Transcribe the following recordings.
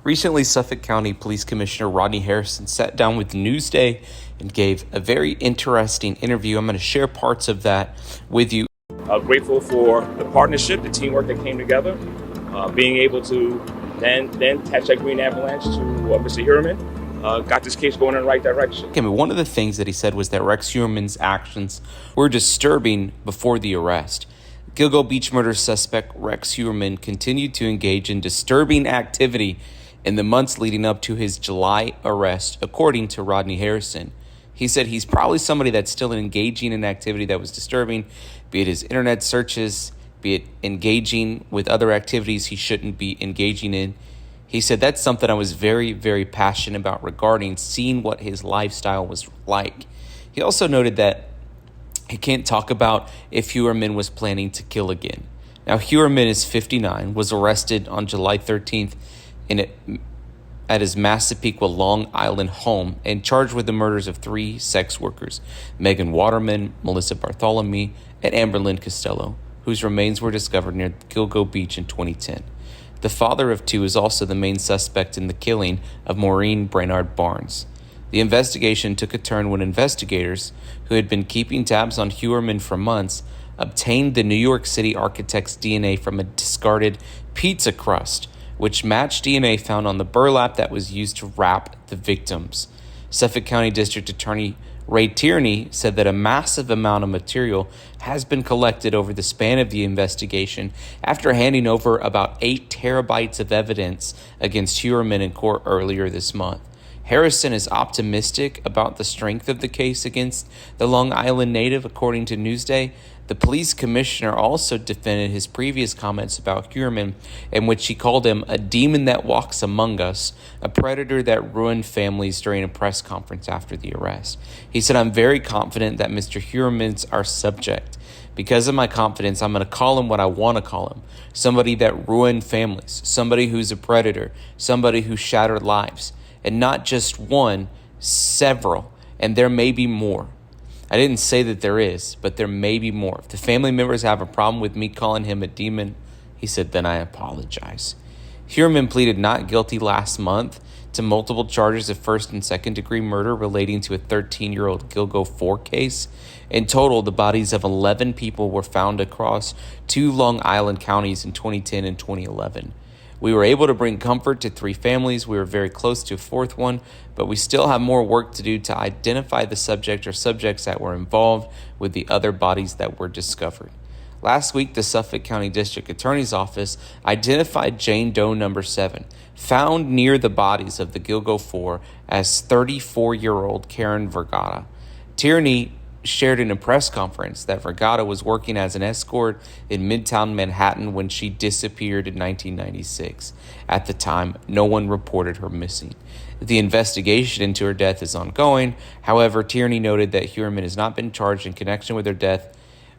Recently, Suffolk County Police Commissioner Rodney Harrison sat down with Newsday and gave a very interesting interview. I'm going to share parts of that with you. Grateful for the partnership, the teamwork that came together, being able to then catch that green avalanche to Mr. Heuermann. Got this case going in the right direction. Okay, but one of the things that he said was that Rex Heuermann's actions were disturbing before the arrest. Gilgo beach murder suspect Rex Heuermann continued to engage in disturbing activity in the months leading up to his July arrest, according to Rodney Harrison. He said he's probably somebody that's still engaging in activity that was disturbing, be it his internet searches, be it engaging with other activities he shouldn't be engaging in. He said that's something I was very, very passionate about regarding seeing what his lifestyle was like. He also noted that he can't talk about if Heuermann was planning to kill again. Now, Heuermann is 59, was arrested on July 13th at his Massapequa, Long Island home and charged with the murders of 3 sex workers, Megan Waterman, Melissa Bartholomew, and Amberlynn Costello, whose remains were discovered near Gilgo Beach in 2010. The father of 2 is also the main suspect in the killing of Maureen Brainard Barnes. The investigation took a turn when investigators, who had been keeping tabs on Heuermann for months, obtained the New York City architect's DNA from a discarded pizza crust, which matched DNA found on the burlap that was used to wrap the victims. Suffolk County District Attorney Ray Tierney said that a massive amount of material has been collected over the span of the investigation after handing over about 8 terabytes of evidence against Heuermann in court earlier this month. Harrison is optimistic about the strength of the case against the Long Island native, according to Newsday. The police commissioner also defended his previous comments about Heuermann, in which he called him a demon that walks among us, a predator that ruined families during a press conference after the arrest. He said, "I'm very confident that Mr. Heuermann's our subject. Because of my confidence, I'm going to call him what I want to call him. Somebody that ruined families, somebody who's a predator, somebody who shattered lives. And not just one, several. And there may be more. I didn't say that there is, but there may be more. If the family members have a problem with me calling him a demon," he said, "then I apologize." Heuermann pleaded not guilty last month to multiple charges of first and second degree murder relating to a 13-year-old Gilgo 4 case. In total, the bodies of 11 people were found across 2 Long Island counties in 2010 and 2011. We were able to bring comfort to 3 families. We were very close to a 4th one, but we still have more work to do to identify the subject or subjects that were involved with the other bodies that were discovered. Last week, the Suffolk County District Attorney's Office identified Jane Doe number 7, found near the bodies of the Gilgo 4, as 34-year-old Karen Vergata. Tierney shared in a press conference that Vergata was working as an escort in Midtown Manhattan when she disappeared in 1996. At the time, no one reported her missing. The investigation into her death is ongoing. However, Tierney noted that Heuermann has not been charged in connection with her death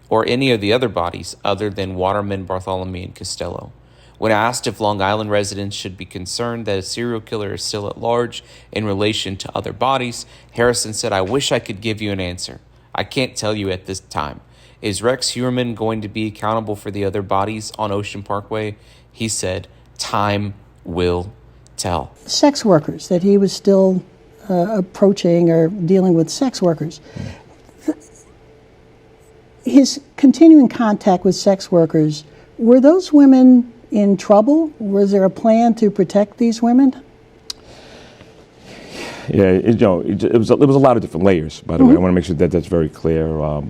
or any of the other bodies other than Waterman, Bartholomew, and Costello. When asked if Long Island residents should be concerned that a serial killer is still at large in relation to other bodies, Harrison said, "I wish I could give you an answer. I can't tell you at this time. Is Rex Heuermann going to be accountable for the other bodies on Ocean Parkway?" He said, "Time will tell." Sex workers, that he was still approaching or dealing with sex workers. His continuing contact with sex workers, were those women in trouble? Was there a plan to protect these women? Yeah, it was a lot of different layers, by the way. I want to make sure that that's very clear,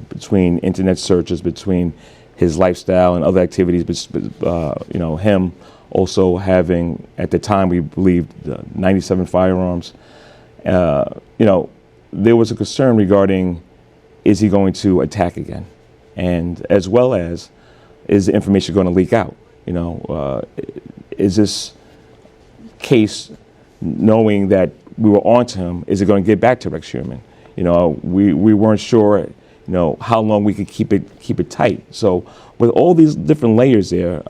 between internet searches, between his lifestyle and other activities, him also having, at the time, we believed 97 firearms. There was a concern regarding, is he going to attack again? And as well as, is the information going to leak out? Is this case, knowing that we were onto him, is it going to get back to Rex Heuermann? We weren't sure, how long we could keep it tight. So with all these different layers there,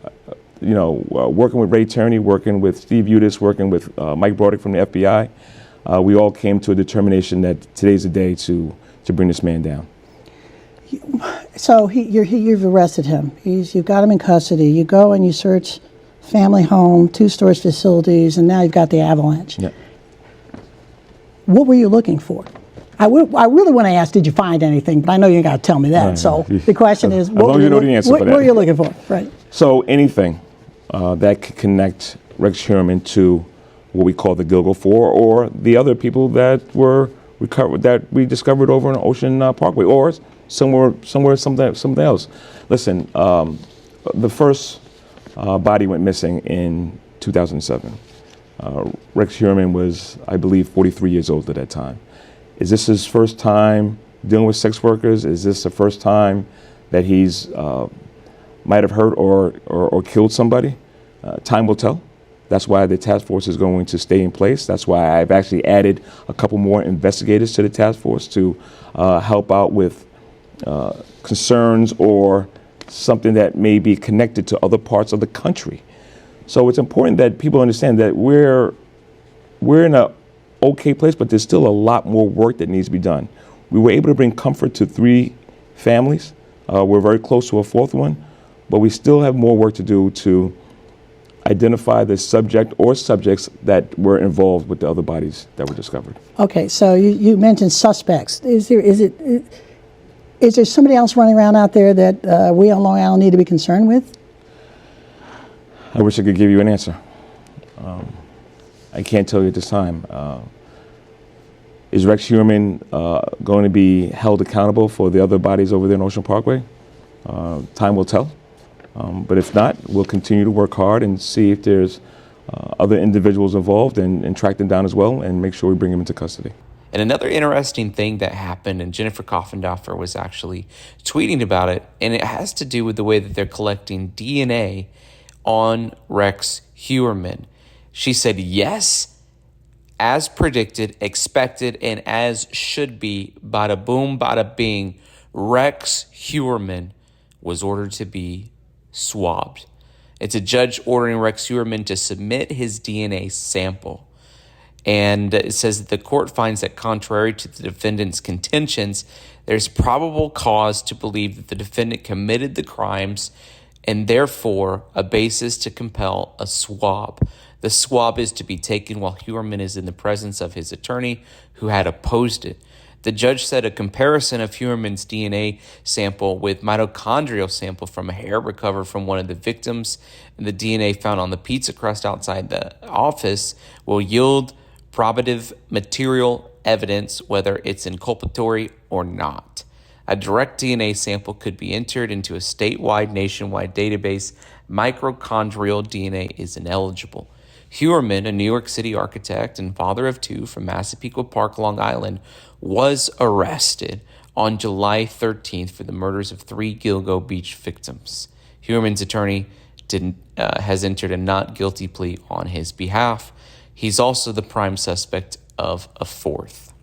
working with Ray Tierney, working with Steve Udis, working with Mike Brodick from the FBI, we all came to a determination that today's the day to bring this man down. So you've arrested him. You've got him in custody. You go and you search family home, 2 storage facilities, and now you've got the avalanche. Yeah. What were you looking for? I really want to ask, did you find anything? But I know you got to tell me that. So the question is, as long as you know the answer for what that. were you looking for? Right. So anything that could connect Rex Heuermann to what we call the Gilgo 4 or the other people that were recovered, that we discovered over in Ocean Parkway or something else. Listen, the first body went missing in 2007. Rex Heuermann was, I believe, 43 years old at that time. Is this his first time dealing with sex workers? Is this the first time that he's might have hurt or killed somebody? Time will tell. That's why the task force is going to stay in place. That's why I've actually added a couple more investigators to the task force to help out with concerns or something that may be connected to other parts of the country. So it's important that people understand that we're in a okay place, but there's still a lot more work that needs to be done. We were able to bring comfort to 3 families. We're very close to a 4th one, but we still have more work to do to identify the subject or subjects that were involved with the other bodies that were discovered. Okay, so you mentioned suspects. Is there somebody else running around out there that we on Long Island need to be concerned with? I wish I could give you an answer. I can't tell you at this time. Is Rex Heuermann going to be held accountable for the other bodies over there in Ocean Parkway? Time will tell. But if not, we'll continue to work hard and see if there's other individuals involved and track them down as well and make sure we bring them into custody. And another interesting thing that happened, and Jennifer Koffendorfer was actually tweeting about it, and it has to do with the way that they're collecting DNA on Rex Heuermann. She said, yes, as predicted, expected, and as should be, bada boom, bada bing, Rex Heuermann was ordered to be swabbed. It's a judge ordering Rex Heuermann to submit his DNA sample. And it says that the court finds that contrary to the defendant's contentions, there's probable cause to believe that the defendant committed the crimes and therefore a basis to compel a swab. The swab is to be taken while Heuermann is in the presence of his attorney who had opposed it. The judge said a comparison of Heuermann's DNA sample with mitochondrial sample from a hair recovered from one of the victims and the DNA found on the pizza crust outside the office will yield probative material evidence whether it's inculpatory or not. A direct DNA sample could be entered into a statewide, nationwide database. Mitochondrial DNA is ineligible. Heuermann, a New York City architect and father of 2 from Massapequa Park, Long Island, was arrested on July 13th for the murders of 3 Gilgo Beach victims. Heuermann's attorney has entered a not guilty plea on his behalf. He's also the prime suspect of a 4th.